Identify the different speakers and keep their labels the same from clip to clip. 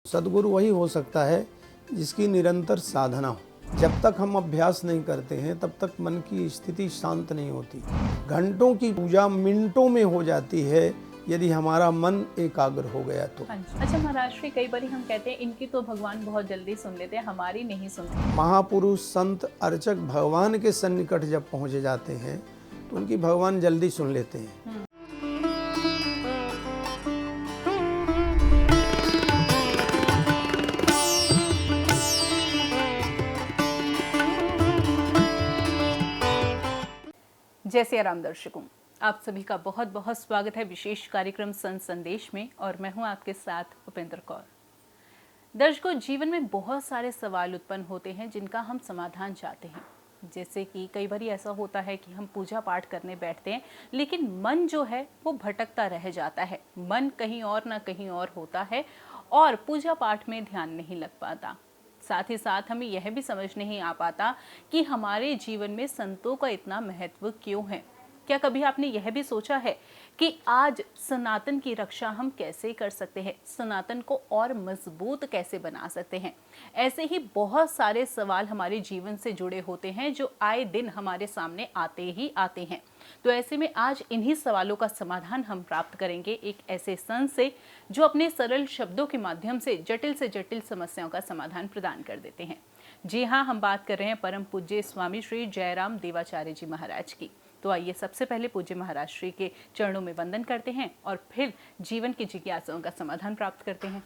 Speaker 1: सद्गुरु वही हो सकता है जिसकी निरंतर साधना हो। जब तक हम अभ्यास नहीं करते हैं तब तक मन की स्थिति शांत नहीं होती। घंटों की पूजा मिनटों में हो जाती है यदि हमारा मन एकाग्र हो गया तो।
Speaker 2: अच्छा महाराज श्री, कई बार हम कहते हैं इनकी तो भगवान बहुत जल्दी सुन लेते हैं, हमारी नहीं सुनते।
Speaker 1: महापुरुष संत अर्चक भगवान के सन्निकट जब पहुँच जाते हैं तो उनकी भगवान जल्दी सुन लेते हैं।
Speaker 2: जय सिया राम दर्शकों, आप सभी का बहुत बहुत स्वागत है विशेष कार्यक्रम संत संदेश में और मैं हूं आपके साथ उपेंद्र कौर। दर्शकों, जीवन में बहुत सारे सवाल उत्पन्न होते हैं जिनका हम समाधान चाहते हैं। जैसे कि कई बार ऐसा होता है कि हम पूजा पाठ करने बैठते हैं लेकिन मन जो है वो भटकता रह जाता है, मन कहीं और ना कहीं और होता है और पूजा पाठ में ध्यान नहीं लग पाता। साथ ही साथ हमें यह भी समझ नहीं आ पाता कि हमारे जीवन में संतों का इतना महत्व क्यों है। क्या कभी आपने यह भी सोचा है कि आज सनातन की रक्षा हम कैसे कर सकते हैं, सनातन को और मजबूत कैसे बना सकते हैं? ऐसे ही बहुत सारे सवाल हमारे जीवन से जुड़े होते हैं जो आए दिन हमारे सामने आते ही आते हैं। तो ऐसे में आज इन्हीं सवालों का समाधान हम प्राप्त करेंगे एक ऐसे संत से जो अपने सरल शब्दों के माध्यम से जटिल समस्याओं का समाधान प्रदान कर देते हैं। जी हाँ, हम बात कर रहे हैं परम पूज्य स्वामी श्री जयराम देवाचार्य जी महाराज की। तो आइए सबसे पहले पूज्य महाराज श्री के चरणों में वंदन करते हैं और फिर जीवन की जिज्ञासाओं का समाधान प्राप्त करते हैं।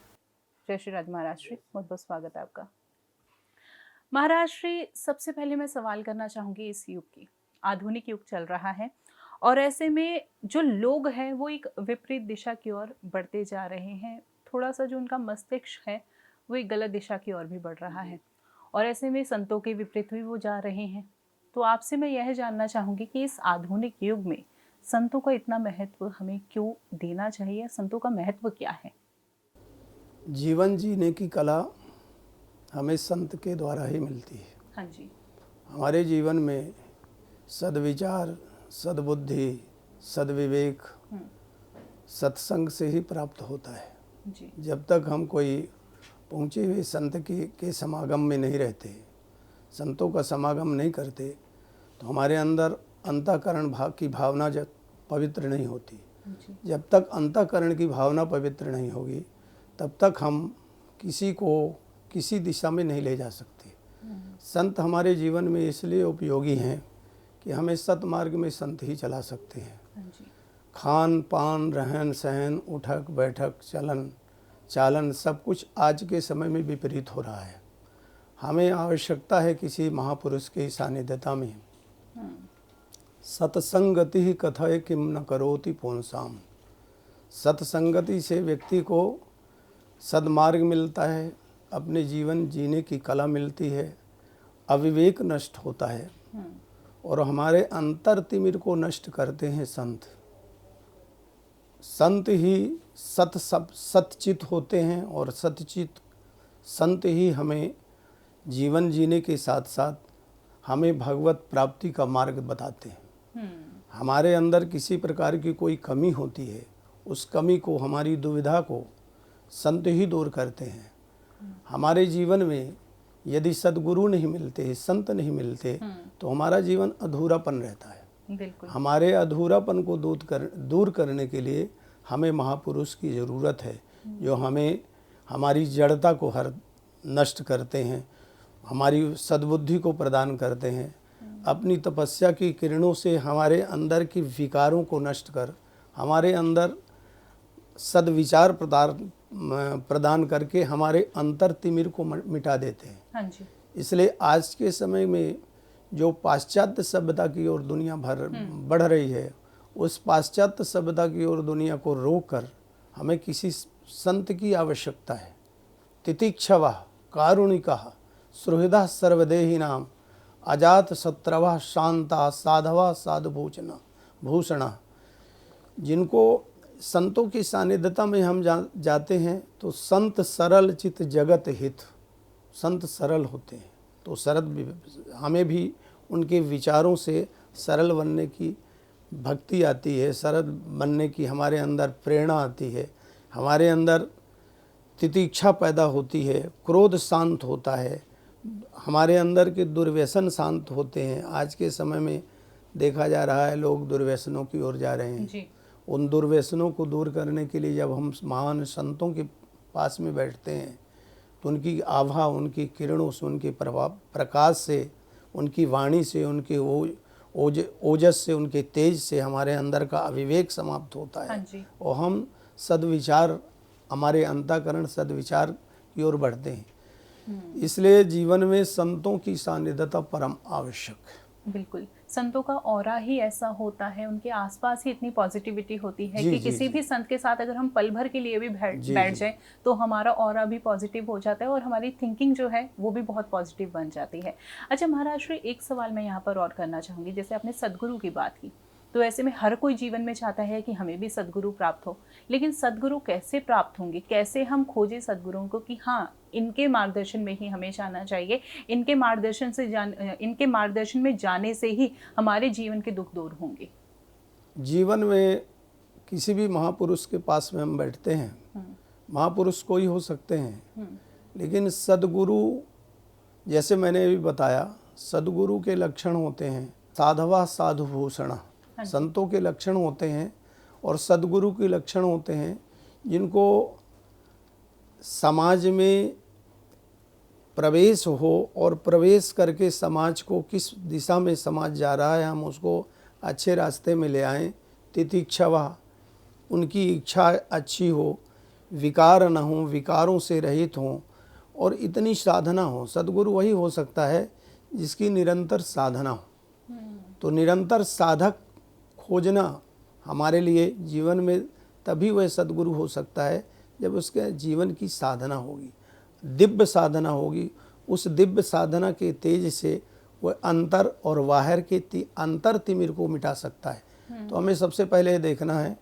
Speaker 2: जय श्री राज महाराज श्री, बहुत बहुत स्वागत है आपका। महाराज श्री, सबसे पहले मैं सवाल करना चाहूंगी इस युग की। आधुनिक युग चल रहा है और ऐसे में जो लोग हैं वो एक विपरीत दिशा की ओर बढ़ते जा रहे हैं। थोड़ा सा जो उनका मस्तिष्क है वो एक गलत दिशा की ओर भी बढ़ रहा है और ऐसे में संतों के विपरीत भी वो जा रहे हैं। तो आपसे मैं यह जानना चाहूँगी कि इस आधुनिक युग में संतों का इतना महत्व हमें क्यों देना चाहिए, संतों का महत्व क्या है?
Speaker 1: जीवन जीने की कला हमें संत के द्वारा ही मिलती है।
Speaker 2: हाँ जी।
Speaker 1: हमारे जीवन में सद्विचार, सद्बुद्धि, सद्विवेक सत्संग से ही प्राप्त होता है
Speaker 2: जी।
Speaker 1: जब तक हम कोई पहुँचे हुए संत के समागम में नहीं रहते, संतों का समागम नहीं करते, तो हमारे अंदर अंतःकरण भाव की भावना जब पवित्र नहीं होती। जब तक अंतःकरण की भावना पवित्र नहीं होगी तब तक हम किसी को किसी दिशा में नहीं ले जा सकते। संत हमारे जीवन में इसलिए उपयोगी हैं कि हमें सतमार्ग में संत ही चला सकते हैं। खान पान, रहन सहन, उठक बैठक, चलन चालन सब कुछ आज के समय में विपरीत हो रहा है। हमें आवश्यकता है किसी महापुरुष के सानिध्यता में। सत्संगति ही कथय किम न करोति पुंसाम। सत्संगति से व्यक्ति को सद्मार्ग मिलता है, अपने जीवन जीने की कला मिलती है, अविवेक नष्ट होता है और हमारे अंतर तिमिर को नष्ट करते हैं संत। संत ही सतचित होते हैं और सतचित संत ही हमें जीवन जीने के साथ साथ हमें भगवत प्राप्ति का मार्ग बताते हैं। हमारे अंदर किसी प्रकार की कोई कमी होती है, उस कमी को, हमारी दुविधा को संत ही दूर करते हैं। हमारे जीवन में यदि सद्गुरु नहीं मिलते, संत नहीं मिलते तो हमारा जीवन अधूरापन रहता है।
Speaker 2: बिल्कुल।
Speaker 1: हमारे अधूरापन को दूर करने के लिए हमें महापुरुष की ज़रूरत है जो हमें हमारी जड़ता को नष्ट करते हैं, हमारी सद्बुद्धि को प्रदान करते हैं, अपनी तपस्या की किरणों से हमारे अंदर की विकारों को नष्ट कर हमारे अंदर सद्विचार प्रदान करके हमारे अंतर तिमिर को मिटा देते हैं।
Speaker 2: हाँ जी।
Speaker 1: इसलिए आज के समय में जो पाश्चात्य सभ्यता की ओर दुनिया भर बढ़ रही है, उस पाश्चात्य सभ्यता की ओर दुनिया को रोककर हमें किसी संत की आवश्यकता है। तितिक्षवा कारुणिका सुहृदा सर्वदेहिनाम अजात शत्रवा शांता साधवा साधुभूषणा भूषणा। जिनको संतों की सानिध्यता में हम जाते हैं तो संत सरल चित जगत हित। संत सरल होते हैं तो हमें भी उनके विचारों से सरल बनने की भक्ति आती है, सरल बनने की हमारे अंदर प्रेरणा आती है, हमारे अंदर तितिक्षा पैदा होती है, क्रोध शांत होता है, हमारे अंदर के दुर्व्यसन शांत होते हैं। आज के समय में देखा जा रहा है लोग दुर्व्यसनों की ओर जा रहे हैं
Speaker 2: जी।
Speaker 1: उन दुर्व्यसनों को दूर करने के लिए जब हम महान संतों के पास में बैठते हैं तो उनकी आभा, उनकी किरणों से, उनके प्रभाव प्रकाश से, उनकी वाणी से, उनके ओजस से, उनके तेज से हमारे अंदर का अविवेक समाप्त होता है।
Speaker 2: हाँ जी।
Speaker 1: और हम सद्विचार, हमारे अंतःकरण सद्विचार की ओर बढ़ते हैं। इसलिए जीवन में संतों की सानिध्यता परम आवश्यक है।
Speaker 2: बिल्कुल, संतों का ऑरा ही ऐसा होता है, उनके आसपास ही इतनी पॉजिटिविटी होती है
Speaker 1: जी,
Speaker 2: कि
Speaker 1: जी,
Speaker 2: किसी
Speaker 1: जी।
Speaker 2: भी संत के साथ अगर हम पल भर के लिए भी बैठ
Speaker 1: जी, जी।
Speaker 2: जाए तो हमारा ऑरा भी पॉजिटिव हो जाता है और हमारी थिंकिंग जो है वो भी बहुत पॉजिटिव बन जाती है। अच्छा महाराज श्री, एक सवाल मैं यहाँ पर और करना चाहूँगी। जैसे आपने सद्गुरु की बात की, तो ऐसे में हर कोई जीवन में चाहता है कि हमें भी सद्गुरु प्राप्त हो, लेकिन सद्गुरु कैसे प्राप्त होंगे, कैसे हम खोजें सद्गुरुओं को कि हाँ इनके मार्गदर्शन में ही हमें जाना चाहिए, इनके मार्गदर्शन में जाने से ही हमारे जीवन के दुख दूर होंगे?
Speaker 1: जीवन में किसी भी महापुरुष के पास में हम बैठते हैं, महापुरुष कोई हो सकते हैं, लेकिन सद्गुरु, जैसे मैंने अभी बताया, सद्गुरु के लक्षण होते हैं साधवा साधुभूषण, संतों के लक्षण होते हैं और सद्गुरु के लक्षण होते हैं जिनको समाज में प्रवेश हो और प्रवेश करके समाज को किस दिशा में समाज जा रहा है हम उसको अच्छे रास्ते में ले आएं। तितिक्षवा, उनकी इच्छा अच्छी हो, विकार न हो, विकारों से रहित हों और इतनी साधना हो। सद्गुरु वही हो सकता है जिसकी निरंतर साधना हो। तो निरंतर साधक खोजना हमारे लिए जीवन में तभी वह सद्गुरु हो सकता है जब उसके जीवन की साधना होगी, दिव्य साधना होगी। उस दिव्य साधना के तेज से वह अंतर और बाहर के अंतर तिमिर को मिटा सकता है। तो हमें सबसे पहले ये देखना है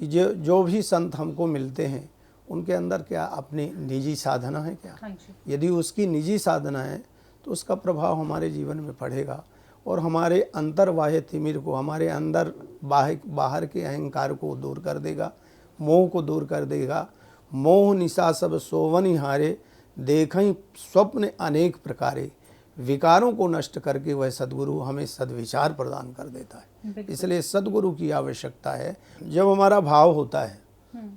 Speaker 1: कि जो भी संत हमको मिलते हैं उनके अंदर क्या अपनी निजी साधना है क्या।
Speaker 2: हाँ जी।
Speaker 1: यदि उसकी निजी साधना है तो उसका प्रभाव हमारे जीवन में पड़ेगा और हमारे अंतर बाह्य तिमिर को, हमारे अंदर बाहर के अहंकार को दूर कर देगा, मोह को दूर कर देगा। मोह निशा सब सोवनि हारे, देखई स्वप्न अनेक प्रकारे। विकारों को नष्ट करके वह सद्गुरु हमें सद्विचार प्रदान कर देता है। इसलिए सद्गुरु की आवश्यकता है। जब हमारा भाव होता है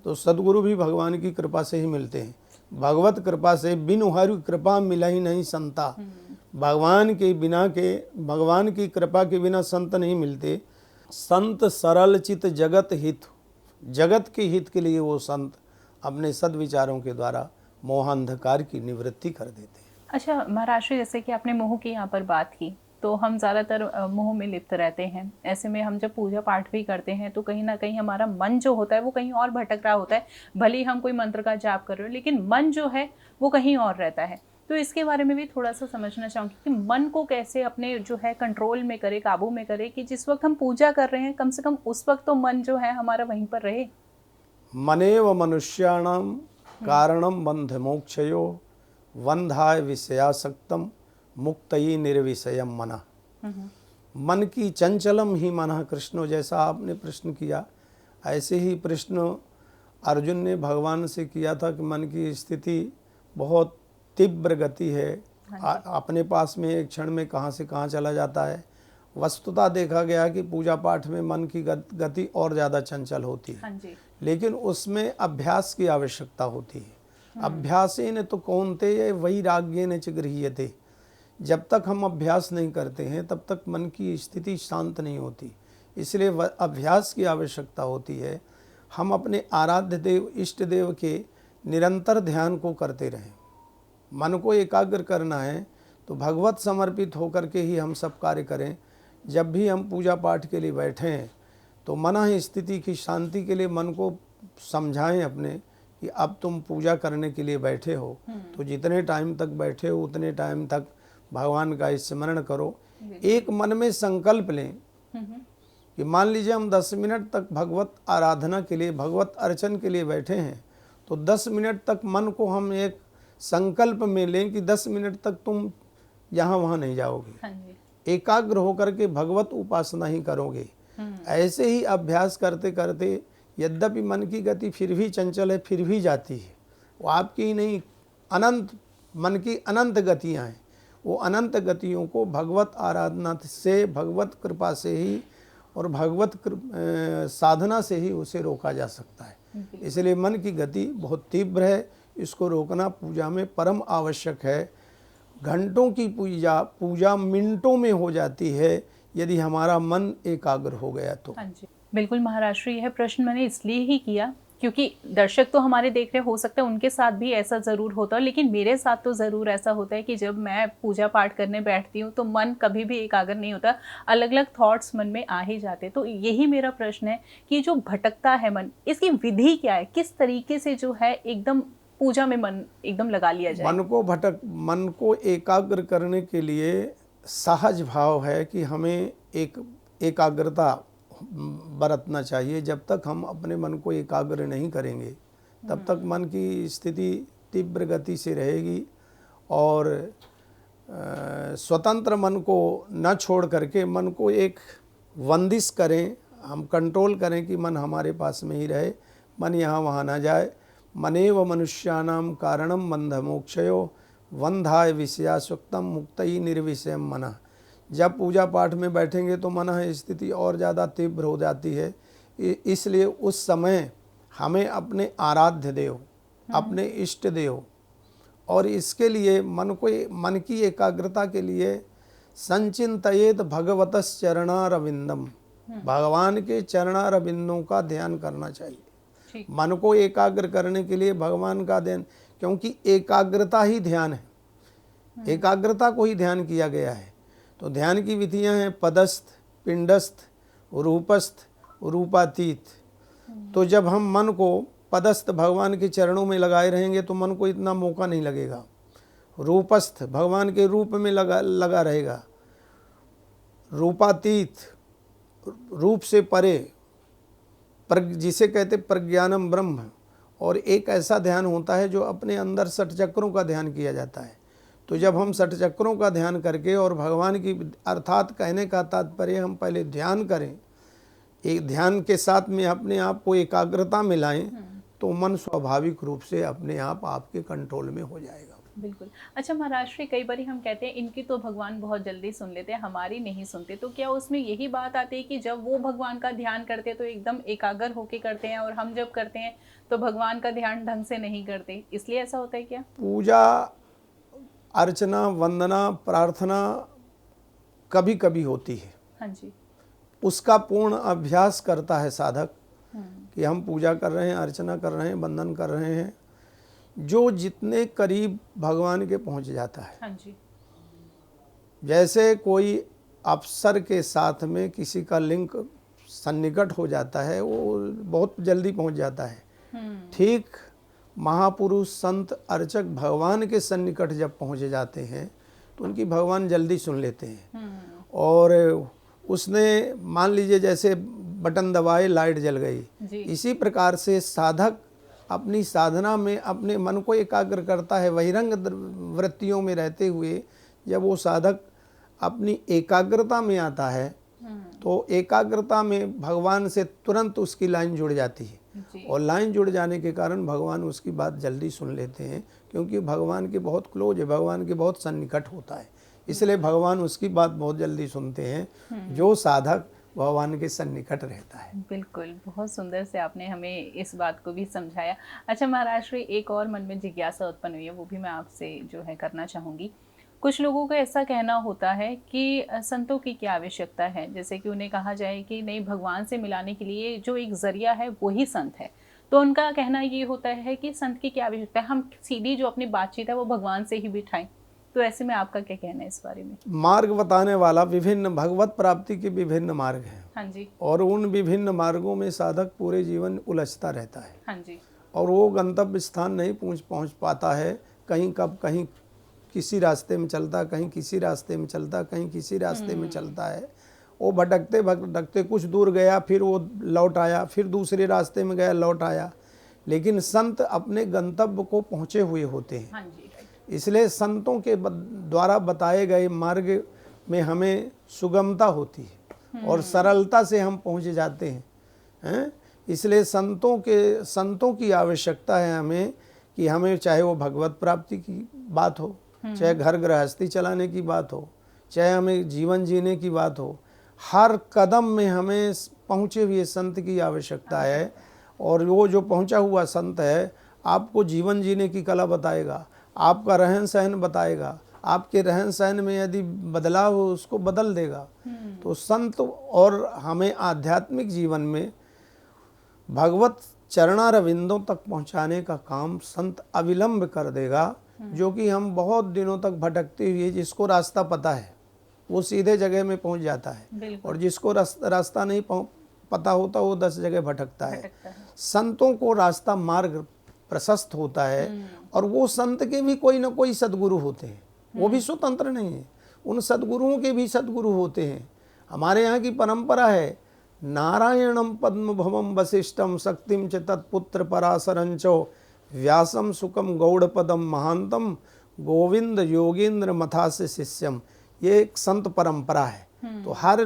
Speaker 1: तो सद्गुरु भी भगवान की कृपा से ही मिलते हैं। भगवत कृपा से, बिनु हरि कृपा मिला ही नहीं संता। भगवान की कृपा के बिना संत नहीं मिलते। संत सरल चित जगत हित, जगत के हित के लिए वो संत अपने सद्विचारों के द्वारा मोहांधकार की निवृत्ति कर देते हैं।
Speaker 2: अच्छा महाराज श्री, जैसे कि आपने मोह की यहाँ पर बात की, तो हम ज़्यादातर मोह में लिप्त रहते हैं। ऐसे में हम जब पूजा पाठ भी करते हैं तो कहीं ना कहीं हमारा मन जो होता है वो कहीं और भटक रहा होता है। भले ही हम कोई मंत्र का जाप कर रहे हो लेकिन मन जो है वो कहीं और रहता है। तो इसके बारे में भी थोड़ा सा समझना चाहूँगी कि मन को कैसे अपने जो है कंट्रोल में करे, काबू में करे, कि जिस वक्त हम पूजा कर रहे हैं कम से कम उस वक्त तो मन जो है हमारा वहीं पर रहे।
Speaker 1: मनेव मनुष्याणाम कारणम बंध मोक्षयो, वंधाय विषयासक्तम मुक्तयी निर्विषयम मना। मन की चंचलम ही मना। कृष्ण, जैसा आपने प्रश्न किया ऐसे ही प्रश्न अर्जुन ने भगवान से किया था कि मन की स्थिति बहुत तीव्र गति है, अपने पास में एक क्षण में कहाँ से कहाँ चला जाता है। वस्तुतः देखा गया कि पूजा पाठ में मन की गति और ज़्यादा चंचल होती है।
Speaker 2: हाँ जी।
Speaker 1: लेकिन उसमें अभ्यास की आवश्यकता होती है। अभ्यासेन तो कौन्तेय वैराग्येन च गृह्यते। जब तक हम अभ्यास नहीं करते हैं तब तक मन की स्थिति शांत नहीं होती। इसलिए अभ्यास की आवश्यकता होती है। हम अपने आराध्य देव, इष्ट देव के निरंतर ध्यान को करते रहें। मन को एकाग्र करना है तो भगवत समर्पित होकर के ही हम सब कार्य करें। जब भी हम पूजा पाठ के लिए बैठें तो मन स्थिति की शांति के लिए मन को समझाएं अपने कि अब तुम पूजा करने के लिए बैठे हो तो जितने टाइम तक बैठे हो उतने टाइम तक भगवान का स्मरण करो। एक मन में संकल्प लें कि मान लीजिए हम 10 मिनट तक भगवत आराधना के लिए, भगवत अर्चन के लिए बैठे हैं तो 10 मिनट तक मन को हम एक संकल्प में लें कि 10 मिनट तक तुम यहाँ वहाँ नहीं जाओगे।
Speaker 2: हाँ जी।
Speaker 1: एकाग्र होकर के भगवत उपासना ही करोगे। ऐसे ही अभ्यास करते करते यद्यपि मन की गति फिर भी चंचल है, फिर भी जाती है, वो आपकी ही नहीं, अनंत मन की अनंत गतियाँ हैं। वो अनंत गतियों को भगवत आराधना से, भगवत कृपा से ही और साधना से ही उसे रोका जा सकता है। इसलिए मन की गति बहुत तीव्र है, इसको रोकना पूजा में परम आवश्यक है। घंटों की पूजा मिनटों में हो जाती है यदि हमारा मन एकाग्र हो गया तो।
Speaker 2: हाँ जी, बिल्कुल महाराज श्री, यह प्रश्न मैंने इसलिए ही किया क्योंकि दर्शक तो हमारे देख रहे, हो सकता है उनके साथ भी ऐसा ज़रूर होता हो, लेकिन मेरे साथ तो ज़रूर ऐसा होता है कि जब मैं पूजा पाठ करने बैठती हूँ तो मन कभी भी एकाग्र नहीं होता, अलग अलग थॉट्स मन में आ ही जाते। तो यही मेरा प्रश्न है कि जो भटकता है मन, इसकी विधि क्या है, किस तरीके से जो है एकदम पूजा में मन एकदम लगा लिया जाए?
Speaker 1: मन को एकाग्र करने के लिए सहज भाव है कि हमें एक एकाग्रता बरतना चाहिए। जब तक हम अपने मन को एकाग्र नहीं करेंगे तब तक मन की स्थिति तीव्र गति से रहेगी। और स्वतंत्र मन को न छोड़ करके मन को एक बंदिश करें, हम कंट्रोल करें कि मन हमारे पास में ही रहे, मन यहाँ वहाँ ना जाए। मनेव मनुष्याणाम कारणम बंधमोक्षयो बंधाय विषयासक्तम मुक्तई निर्विषयम मनः। जब पूजा पाठ में बैठेंगे तो मन स्थिति और ज़्यादा तीव्र हो जाती है। इसलिए उस समय हमें अपने आराध्य देव, अपने इष्ट देव, और इसके लिए मन की एकाग्रता के लिए संचिंतयेत भगवतस् चरणारविंदम, भगवान के चरणारविंदों का ध्यान करना चाहिए। मन को एकाग्र करने के लिए भगवान का ध्यान, क्योंकि एकाग्रता ही ध्यान है, एकाग्रता को ही ध्यान किया गया है। तो ध्यान की विधियां हैं पदस्थ, पिंडस्थ, रूपस्थ, रूपातीत। तो जब हम मन को पदस्थ भगवान के चरणों में लगाए रहेंगे तो मन को इतना मौका नहीं लगेगा। रूपस्थ भगवान के रूप में लगा रहेगा। रूपातीत रूप से परे, जिसे कहते प्रज्ञानम ब्रह्म। और एक ऐसा ध्यान होता है जो अपने अंदर 60 चक्रों का ध्यान किया जाता है। तो जब हम 60 चक्रों का ध्यान करके और भगवान की, अर्थात कहने का तात्पर्य हम पहले ध्यान करें, एक ध्यान के साथ में अपने आप को एकाग्रता में लाएं तो मन स्वाभाविक रूप से अपने आप आपके कंट्रोल में हो जाएगा।
Speaker 2: बिल्कुल। अच्छा महाराज श्री, कई बार हम कहते हैं इनकी तो भगवान बहुत जल्दी सुन लेते हैं, हमारी नहीं सुनते, तो क्या उसमें यही बात आती है कि जब वो भगवान का ध्यान करते हैं तो एकदम एकाग्र होके करते हैं, और हम जब करते हैं तो भगवान का ध्यान ढंग से नहीं करते, इसलिए ऐसा होता है क्या?
Speaker 1: पूजा अर्चना, वंदना, प्रार्थना कभी कभी होती है।
Speaker 2: हाँ जी।
Speaker 1: उसका पूर्ण अभ्यास करता है साधक कि हम पूजा कर रहे हैं, अर्चना कर रहे हैं, वंदन कर रहे हैं, जो जितने करीब भगवान के पहुंच जाता है।
Speaker 2: हाँ जी।
Speaker 1: जैसे कोई अफसर के साथ में किसी का लिंक सन्निकट हो जाता है, वो बहुत जल्दी पहुंच जाता है। ठीक महापुरुष, संत, अर्चक भगवान के सन्निकट जब पहुंच जाते हैं तो उनकी भगवान जल्दी सुन लेते हैं। और उसने मान लीजिए जैसे बटन दबाए लाइट जल गई, इसी प्रकार से साधक अपनी साधना में अपने मन को एकाग्र करता है। बहिरंग वृत्तियों में रहते हुए जब वो साधक अपनी एकाग्रता में आता है तो एकाग्रता में भगवान से तुरंत उसकी लाइन जुड़ जाती है। और लाइन जुड़ जाने के कारण भगवान उसकी बात जल्दी सुन लेते हैं, क्योंकि भगवान के बहुत क्लोज है, भगवान के बहुत सन्निकट होता है, इसलिए भगवान उसकी बात बहुत जल्दी सुनते हैं जो साधक भगवान के सन्निकट रहता है।
Speaker 2: बिल्कुल, बहुत सुंदर से आपने हमें इस बात को भी समझाया। अच्छा महाराज श्री, एक और मन में जिज्ञासा उत्पन्न हुई है, वो भी मैं आपसे जो है करना चाहूँगी। कुछ लोगों का ऐसा कहना होता है कि संतों की क्या आवश्यकता है, जैसे कि उन्हें कहा जाए कि नहीं, भगवान से मिलाने के लिए जो एक जरिया है वही संत है। तो उनका कहना ये होता है कि संत की क्या आवश्यकता है, हम सीधी जो अपनी बातचीत है वो भगवान से ही बिठाएं। तो ऐसे में आपका क्या कहना है इस बारे में?
Speaker 1: मार्ग बताने वाला विभिन्न, भगवत प्राप्ति के विभिन्न मार्ग हैं।
Speaker 2: हाँ जी।
Speaker 1: और उन विभिन्न मार्गों में साधक पूरे जीवन उलझता रहता है।
Speaker 2: हाँ जी।
Speaker 1: और वो गंतव्य स्थान नहीं पहुंच पाता है। कहीं कहीं किसी रास्ते में चलता, कहीं किसी रास्ते में चलता, कहीं किसी रास्ते में चलता है। वो भटकते भटकते कुछ दूर गया, फिर वो लौट आया, फिर दूसरे रास्ते में गया, लौट आया। लेकिन संत अपने गंतव्य को पहुँचे हुए होते हैं।
Speaker 2: हाँ जी।
Speaker 1: इसलिए संतों के द्वारा बताए गए मार्ग में हमें सुगमता होती है और सरलता से हम पहुंच जाते हैं। इसलिए संतों की आवश्यकता है हमें कि हमें चाहे वो भगवत प्राप्ति की बात हो, चाहे घर गृहस्थी चलाने की बात हो, चाहे हमें जीवन जीने की बात हो, हर कदम में हमें पहुँचे हुए संत की आवश्यकता है। और वो जो पहुँचा हुआ संत है आपको जीवन जीने की कला बताएगा, आपका रहन सहन बताएगा, आपके रहन सहन में यदि बदलाव हो उसको बदल देगा। तो संत और हमें आध्यात्मिक जीवन में भगवत चरणारविंदों तक पहुंचाने का काम संत अविलंब कर देगा, जो कि हम बहुत दिनों तक भटकते हुए, जिसको रास्ता पता है वो सीधे जगह में पहुंच जाता है, और जिसको रास्ता नहीं पता होता वो 10 जगह भटकता है। संतों को रास्ता मार्ग प्रशस्त होता है, और वो संत के भी कोई ना कोई सद्गुरु होते हैं, वो भी स्वतंत्र नहीं है, उन सद्गुरुओं के भी सद्गुरु होते हैं। हमारे यहाँ की परंपरा है, नारायणम पद्म भवम वशिष्ठम शक्तिम च तत्पुत्र पराशरंचो व्यासम सुकम गौड़पदम महांतम गोविंद योगेंद्र मथास्य शिष्यम। ये एक संत परंपरा है। तो हर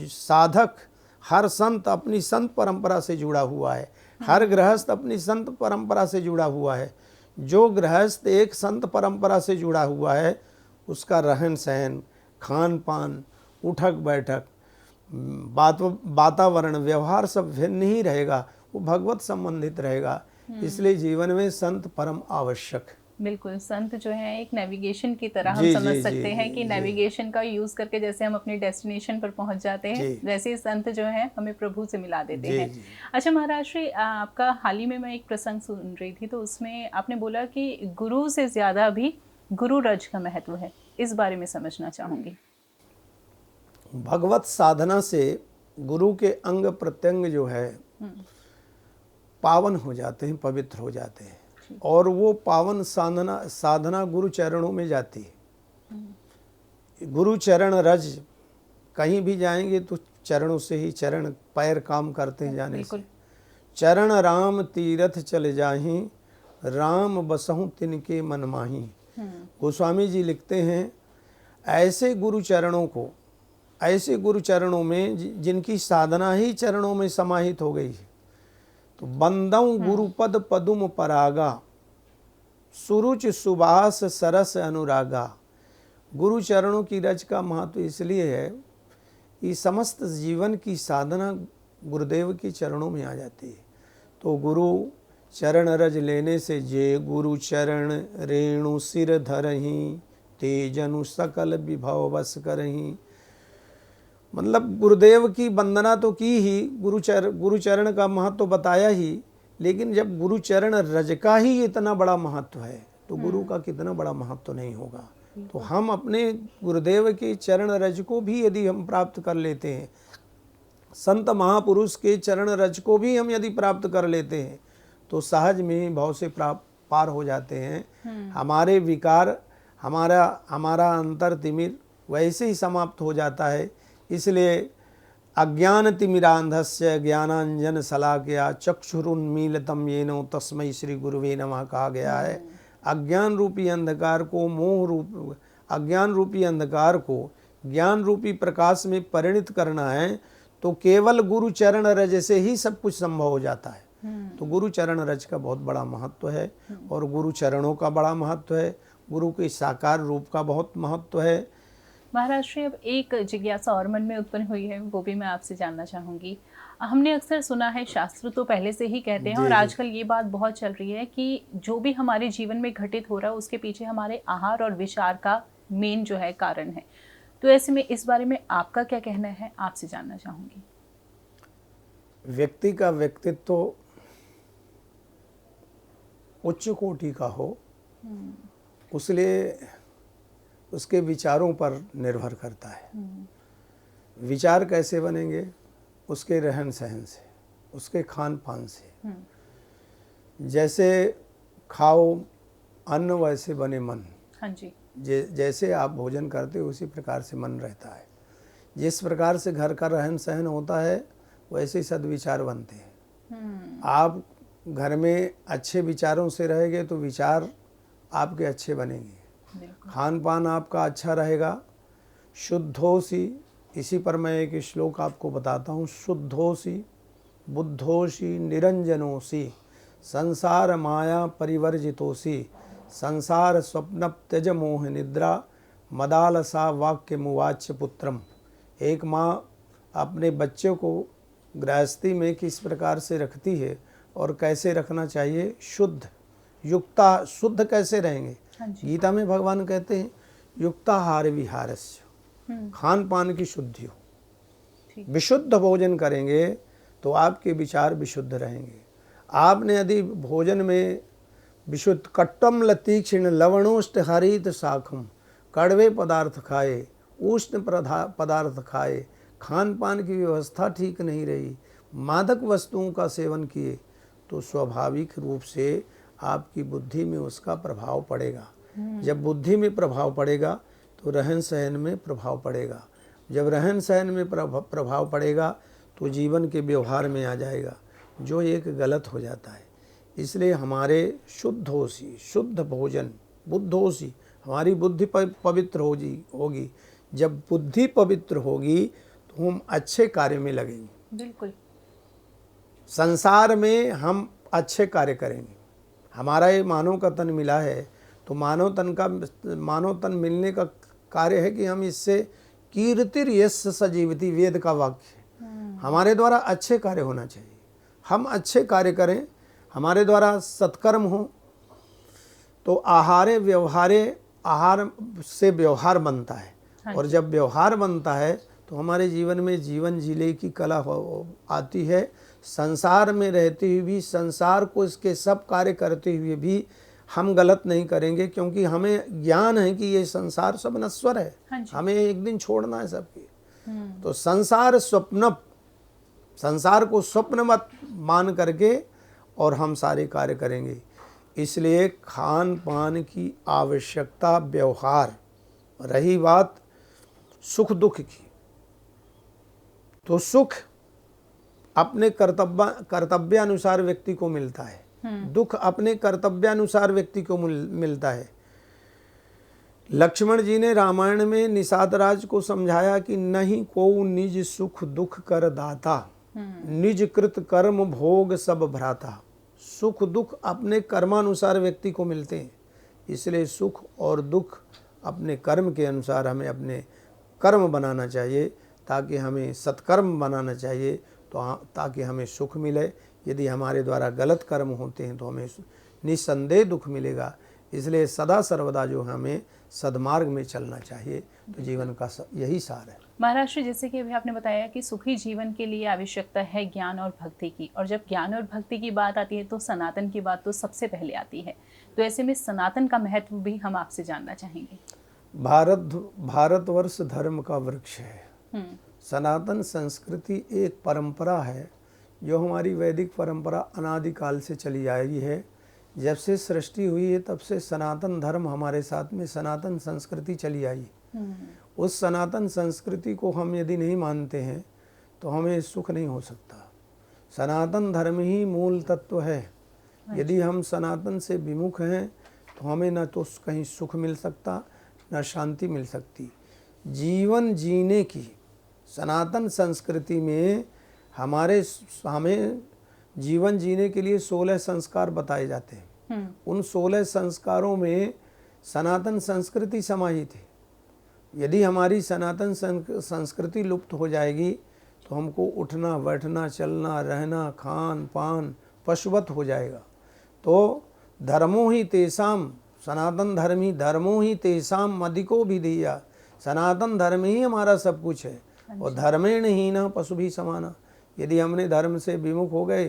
Speaker 1: साधक, हर संत अपनी संत परंपरा से जुड़ा हुआ है, हर गृहस्थ अपनी संत परंपरा से जुड़ा हुआ है। जो गृहस्थ एक संत परंपरा से जुड़ा हुआ है उसका रहन सहन, खान पान, उठक बैठक, वातावरण, व्यवहार सब भिन्न ही रहेगा, वो भगवत संबंधित रहेगा। इसलिए जीवन में संत परम आवश्यक।
Speaker 2: बिल्कुल, संत जो है एक नेविगेशन की तरह हम समझ सकते हैं कि नेविगेशन का यूज करके जैसे हम अपने डेस्टिनेशन पर पहुंच जाते हैं, वैसे ही संत जो है हमें प्रभु से मिला देते हैं। अच्छा महाराज श्री, आपका हाल ही में मैं एक प्रसंग सुन रही थी, तो उसमें आपने बोला कि गुरु से ज्यादा भी गुरु रज का महत्व है, इस बारे में समझना चाहूंगी।
Speaker 1: भगवत साधना से गुरु के अंग प्रत्यंग जो है पावन हो जाते हैं, पवित्र हो जाते हैं, और वो पावन साधना गुरु चरणों में जाती है। गुरु चरण रज, कहीं भी जाएंगे तो चरणों से ही, चरण पैर काम करते हैं जाने से। चरण राम तीरथ चले जाहीं, राम बसहु तिनके मन माही। गोस्वामी जी लिखते हैं, ऐसे गुरु चरणों को, ऐसे गुरु चरणों में जिनकी साधना ही चरणों में समाहित हो गई है, तो बंदऊ गुरुपद पदुम परागा, सुरुच सुबास सरस अनुरागा। गुरु चरणों की रज का महत्व इसलिए है कि समस्त जीवन की साधना गुरुदेव के चरणों में आ जाती है। तो गुरु चरण रज लेने से, जे गुरु चरण रेणु सिर धरहीं, तेजनु सकल विभव बस करहीं। मतलब गुरुदेव की वंदना तो की ही, गुरुचरण का महत्व तो बताया ही, लेकिन जब गुरुचरण रज का ही इतना बड़ा महत्व है तो गुरु का कितना बड़ा महत्व तो नहीं होगा। तो हम अपने गुरुदेव के चरण रज को भी यदि हम प्राप्त कर लेते हैं, संत महापुरुष के चरण रज को भी हम यदि प्राप्त कर लेते हैं, तो सहज में भाव से पार हो जाते हैं। हमारे विकार, हमारा अंतर तिमिर वैसे ही समाप्त हो जाता है। इसलिए अज्ञान तिमिरांधस्य ज्ञानांजन शलाकया चक्षुरुन्मीलितं येनो तस्मै श्री गुरुवे नमः कहा गया है। अज्ञान रूपी अंधकार को, अज्ञान रूपी अंधकार को ज्ञान रूपी प्रकाश में परिणित करना है, तो केवल गुरु चरण रज से ही सब कुछ संभव हो जाता है। तो गुरु चरण रज का बहुत बड़ा महत्व है, और गुरु चरणों का बड़ा महत्व है, गुरु के साकार रूप का बहुत महत्व है।
Speaker 2: महाराज श्री, अब एक जिज्ञासा और मन में उत्पन्न हुई है, वो भी मैं आपसे जानना चाहूँगी। हमने अक्सर सुना है, शास्त्र तो पहले से ही कहते हैं, और आजकल ये बात बहुत चल रही है कि जो भी हमारे जीवन में घटित हो रहा है उसके पीछे हमारे आहार और विचार का मेन जो है कारण है। तो ऐसे में इस बारे में आपका क्या कहना है, आपसे जानना चाहूँगी।
Speaker 1: व्यक्ति का व्यक्तित्व उच्च कोटि का हो, उसलिए उसके विचारों पर निर्भर करता है। विचार कैसे बनेंगे? उसके रहन सहन से, उसके खान पान से। जैसे खाओ अन्न वैसे बने मन।
Speaker 2: हाँ जी।
Speaker 1: जैसे आप भोजन करते हो उसी प्रकार से मन रहता है। जिस प्रकार से घर का रहन सहन होता है वैसे ही सद्विचार बनते हैं। आप घर में अच्छे विचारों से रहेंगे तो विचार आपके अच्छे बनेंगे, खान पान आपका अच्छा रहेगा। शुद्धोसी, इसी पर मैं एक श्लोक आपको बताता हूँ। शुद्धोसी बुद्धोसी निरंजनोसी संसार माया परिवर्जितोषि संसार स्वप्न त्यज मोह निद्रा मदालसा वाक्य मुवाच्य पुत्रम। एक माँ अपने बच्चों को गृहस्थी में किस प्रकार से रखती है और कैसे रखना चाहिए, शुद्ध युक्ता, शुद्ध कैसे रहेंगे। गीता में भगवान कहते हैं युक्ताहार विहारस्य, खान पान की शुद्धि हो, विशुद्ध भोजन करेंगे तो आपके विचार विशुद्ध रहेंगे। आपने यदि भोजन में विशुद्ध कट्टम लतीक्षण लवणोष्ट हरित शाखम, कड़वे पदार्थ खाए, उष्ण पदार्थ खाए, खान पान की व्यवस्था ठीक नहीं रही, मादक वस्तुओं का सेवन किए, तो स्वाभाविक रूप से आपकी बुद्धि में उसका प्रभाव पड़ेगा। जब बुद्धि में प्रभाव पड़ेगा तो रहन सहन में प्रभाव पड़ेगा। जब रहन सहन में प्रभाव पड़ेगा तो जीवन के व्यवहार में आ जाएगा, जो एक गलत हो जाता है। इसलिए हमारे शुद्धोषी, शुद्ध भोजन, बुद्धोषी, हमारी बुद्धि पवित्र होगी। जब बुद्धि पवित्र होगी तो हम अच्छे कार्य में लगेंगे।
Speaker 2: बिल्कुल,
Speaker 1: संसार में हम अच्छे कार्य करेंगे। हमारा ये मानव का तन मिला है तो मानव तन मिलने का कार्य है कि हम इससे कीर्तिर यश सजीवती, वेद का वाक्य है। हमारे द्वारा अच्छे कार्य होना चाहिए, हम अच्छे कार्य करें, हमारे द्वारा सत्कर्म हो तो आहार से व्यवहार बनता है। और जब व्यवहार बनता है तो हमारे जीवन में जीवन जीने की कला आती है। संसार में रहते हुए भी, संसार को इसके सब कार्य करते हुए भी हम गलत नहीं करेंगे, क्योंकि हमें ज्ञान है कि ये संसार सब नश्वर है, हमें एक दिन छोड़ना है सबके। तो संसार को स्वप्न मत मान करके और हम सारे कार्य करेंगे। इसलिए खान पान की आवश्यकता, व्यवहार। रही बात सुख दुख की, तो सुख अपने कर्तव्यानुसार व्यक्ति को मिलता है, दुख अपने कर्तव्यानुसार व्यक्ति को मिलता है। लक्ष्मण जी ने रामायण में निषाद राज को समझाया कि नहीं को निज सुख दुख कर दाता, निज कृत कर्म भोग सब भ्राता। सुख दुख अपने कर्मानुसार व्यक्ति को मिलते हैं। इसलिए सुख और दुख अपने कर्म के अनुसार हमें अपने कर्म बनाना चाहिए, ताकि हमें सत्कर्म बनाना चाहिए, तो ताकि हमें सुख मिले। यदि हमारे द्वारा गलत कर्म होते हैं तो हमें निस्संदेह दुख मिलेगा। इसलिए सदा सर्वदा जो हमें सद्मार्ग में चलना चाहिए, तो जीवन का यही सार है।
Speaker 2: महाराज जी, जैसे कि अभी आपने बताया कि सुखी जीवन के लिए आवश्यकता है ज्ञान और भक्ति की, और जब ज्ञान और भक्ति की बात आती है तो सनातन की बात तो सबसे पहले आती है। तो ऐसे में सनातन का महत्व भी हम आपसे जानना चाहेंगे।
Speaker 1: भारतवर्ष धर्म का वृक्ष है। सनातन संस्कृति एक परंपरा है जो हमारी वैदिक परंपरा अनादिकाल से चली आई है। जब से सृष्टि हुई है तब से सनातन धर्म हमारे साथ में, सनातन संस्कृति चली आई। उस सनातन संस्कृति को हम यदि नहीं मानते हैं तो हमें सुख नहीं हो सकता। सनातन धर्म ही मूल तत्व है। यदि हम सनातन से विमुख हैं तो हमें न तो कहीं सुख मिल सकता, न शांति मिल सकती। जीवन जीने की सनातन संस्कृति में हमें जीवन जीने के लिए 16 संस्कार बताए जाते हैं। उन 16 संस्कारों में सनातन संस्कृति समाहित है। यदि हमारी सनातन संस्कृति लुप्त हो जाएगी तो हमको उठना बैठना चलना रहना खान पान पशुवत हो जाएगा। तो धर्मो ही तेसाम, सनातन धर्म ही धर्मो ही तेसाम मदिको भी दिया। सनातन धर्म ही हमारा सब कुछ है। और धर्मेण ही ना पशु भी समाना। यदि हमने धर्म से विमुख हो गए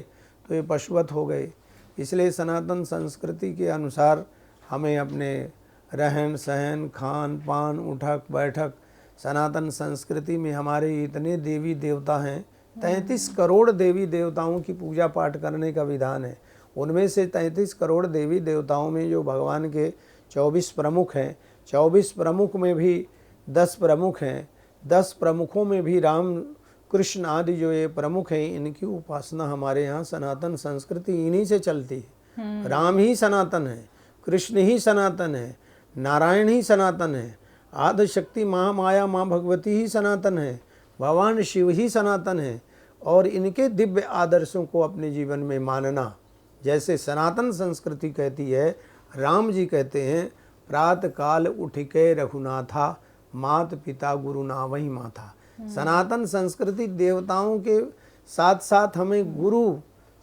Speaker 1: तो ये पशुवत हो गए। इसलिए सनातन संस्कृति के अनुसार हमें अपने रहन सहन खान पान उठक बैठक, सनातन संस्कृति में हमारे इतने देवी देवता हैं, 33 करोड़ देवी देवताओं की पूजा पाठ करने का विधान है। उनमें से 33 करोड़ देवी देवताओं में जो भगवान के 24 प्रमुख हैं, 24 प्रमुख में भी 10 प्रमुख हैं। 10 प्रमुखों में भी राम कृष्ण आदि जो ये प्रमुख हैं, इनकी उपासना हमारे यहाँ सनातन संस्कृति इन्हीं से चलती है। राम ही सनातन है, कृष्ण ही सनातन है, नारायण ही सनातन है, आदि शक्ति महामाया माँ भगवती ही सनातन है, भगवान शिव ही सनातन है। और इनके दिव्य आदर्शों को अपने जीवन में मानना, जैसे सनातन संस्कृति कहती है, राम जी कहते हैं, प्रातः काल उठ के रघुनाथा, मात पिता गुरु नावहीं माथा। सनातन संस्कृति देवताओं के साथ साथ हमें गुरु,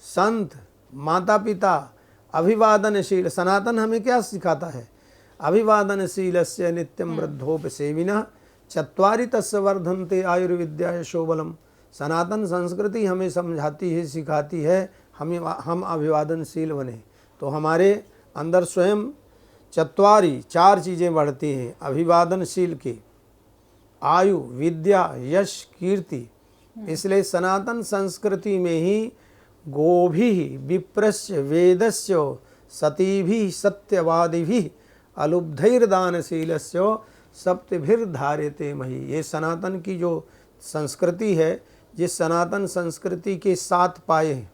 Speaker 1: संत, माता पिता, अभिवादनशील, सनातन हमें क्या सिखाता है? अभिवादनशीलस्य नित्यं वृद्धोपसेविनः चत्वारि तस्य वर्धन्ते आयुर्विद्या यशोबलम। सनातन संस्कृति हमें समझाती है, सिखाती है हम अभिवादनशील बने, तो हमारे अंदर स्वयं चत्वारी 4 चीज़ें बढ़ती हैं अभिवादनशील की, आयु, विद्या, यश, कीर्ति। इसलिए सनातन संस्कृति में ही गोभिः विप्रस्य वेदस्य सतीभिः सत्यवादिभिः अलुब्धैर्दानशीलस्य सप्तभिर्धार्यते मही। ये सनातन की जो संस्कृति है, जिस सनातन संस्कृति के 7 पाए हैं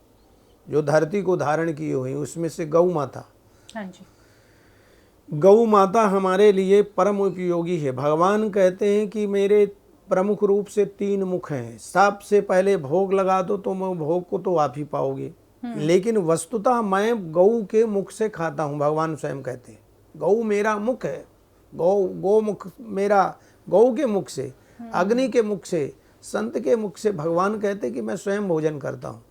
Speaker 1: जो धरती को धारण किए हुए, उसमें से गौ माता।
Speaker 2: हाँ जी।
Speaker 1: गौ माता हमारे लिए परम उपयोगी है। भगवान कहते हैं कि मेरे प्रमुख रूप से 3 मुख हैं, सबसे पहले भोग लगा दो तो मैं भोग को तो आप ही पाओगे, लेकिन वस्तुतः मैं गौ के मुख से खाता हूँ। भगवान स्वयं कहते हैं गौ मेरा मुख है, गौ मुख मेरा, गौ के मुख से, अग्नि के मुख से, संत के मुख से भगवान कहते कि मैं स्वयं भोजन करता हूँ।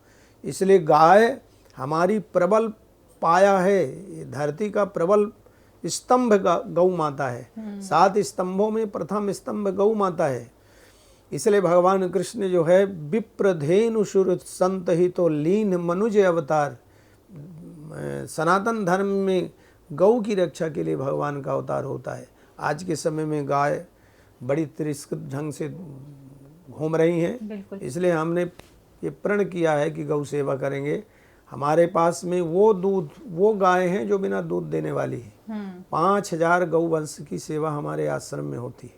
Speaker 1: इसलिए गाय हमारी प्रबल पाया है, ये धरती का प्रबल स्तंभ गौ माता है। 7 स्तंभों में प्रथम स्तंभ गौ माता है। इसलिए भगवान कृष्ण जो है विप्रधेनु सुर संत ही तो लीन मनुज अवतार, सनातन धर्म में गौ की रक्षा के लिए भगवान का अवतार होता है। आज के समय में गाय बड़ी तिरस्कृत ढंग से घूम रही हैं, इसलिए हमने ये प्रण किया है कि गौ सेवा करेंगे। हमारे पास में वो दूध, वो गाय हैं जो बिना दूध देने वाली है। 5000 गौ वंश की सेवा हमारे आश्रम में होती है,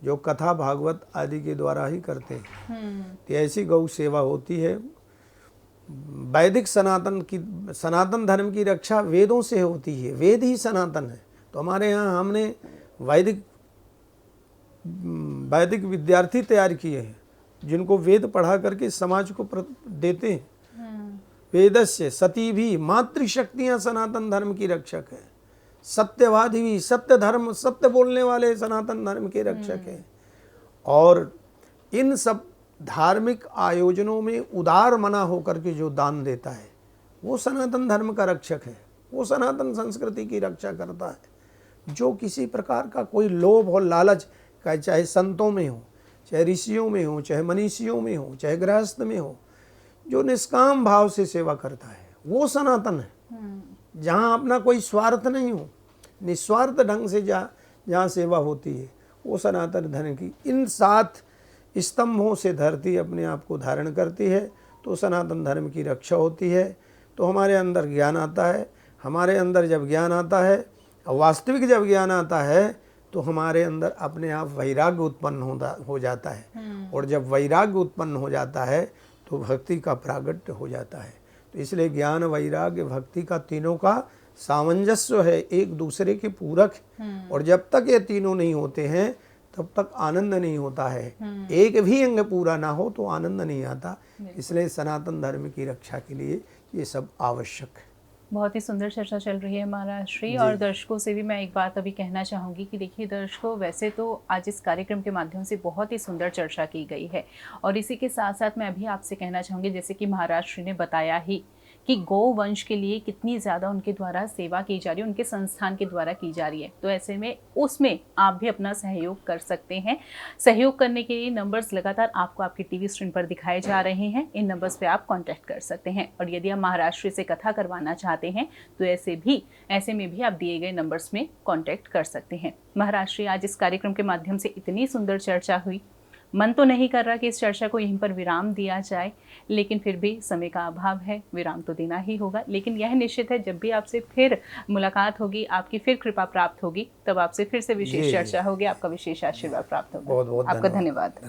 Speaker 1: जो कथा भागवत आदि के द्वारा ही करते हैं। तो ऐसी गौ सेवा होती है। वैदिक सनातन धर्म की रक्षा वेदों से होती है, वेद ही सनातन है। तो हमारे यहाँ हमने वैदिक विद्यार्थी तैयार किए हैं, जिनको वेद पढ़ा करके समाज को देते हैं। वेदस्य सती भी मातृशक्तियाँ सनातन धर्म की रक्षक है, सत्यवादी भी, सत्य धर्म, सत्य बोलने वाले सनातन धर्म के रक्षक हैं। और इन सब धार्मिक आयोजनों में उदार मना होकर के जो दान देता है वो सनातन धर्म का रक्षक है, वो सनातन संस्कृति की रक्षा करता है। जो किसी प्रकार का कोई लोभ और लालच, चाहे संतों में हो, चाहे ऋषियों में हो, चाहे मनीषियों में हो, चाहे गृहस्थ में हो, जो निष्काम भाव से सेवा करता है वो सनातन है। जहाँ अपना कोई स्वार्थ नहीं हो, निस्वार्थ ढंग से जहाँ सेवा होती है वो सनातन धर्म की। इन 7 स्तंभों से धरती अपने आप को धारण करती है, तो सनातन धर्म की रक्षा होती है। तो हमारे अंदर ज्ञान आता है, हमारे अंदर जब ज्ञान आता है, वास्तविक जब ज्ञान आता है, तो हमारे अंदर अपने आप वैराग्य उत्पन्न हो जाता है। और जब वैराग्य उत्पन्न हो जाता है तो भक्ति का प्रागट्य हो जाता है। तो इसलिए ज्ञान, वैराग्य, भक्ति का तीनों का सामंजस्य है, एक दूसरे के पूरक। और जब तक ये तीनों नहीं होते हैं तब तक आनंद नहीं होता है। एक भी अंग पूरा ना हो तो आनंद नहीं आता। इसलिए सनातन धर्म की रक्षा के लिए ये सब आवश्यक है।
Speaker 2: बहुत ही सुंदर चर्चा चल रही है महाराज श्री। और दर्शकों से भी मैं एक बात अभी कहना चाहूँगी कि देखिए दर्शकों, वैसे तो आज इस कार्यक्रम के माध्यम से बहुत ही सुंदर चर्चा की गई है, और इसी के साथ साथ मैं अभी आपसे कहना चाहूँगी, जैसे कि महाराज श्री ने बताया ही कि गौ वंश के लिए कितनी ज़्यादा उनके द्वारा सेवा की जा रही है, उनके संस्थान के द्वारा की जा रही है। तो ऐसे में उसमें आप भी अपना सहयोग कर सकते हैं। सहयोग करने के लिए नंबर्स लगातार आपको आपकी टीवी स्क्रीन पर दिखाए जा रहे हैं, इन नंबर्स पे आप कांटेक्ट कर सकते हैं। और यदि आप महाराज श्री से कथा करवाना चाहते हैं तो ऐसे में भी आप दिए गए नंबर्स में कांटेक्ट कर सकते हैं। महाराज श्री, आज इस कार्यक्रम के माध्यम से इतनी सुंदर चर्चा हुई, मन तो नहीं कर रहा कि इस चर्चा को यहीं पर विराम दिया जाए, लेकिन फिर भी समय का अभाव है, विराम तो देना ही होगा। लेकिन यह निश्चित है, जब भी आपसे फिर मुलाकात होगी, आपकी फिर कृपा प्राप्त होगी, तब आपसे फिर से विशेष चर्चा होगी, आपका विशेष आशीर्वाद प्राप्त होगा।
Speaker 1: बहुत बहुत
Speaker 2: आपका धन्यवाद।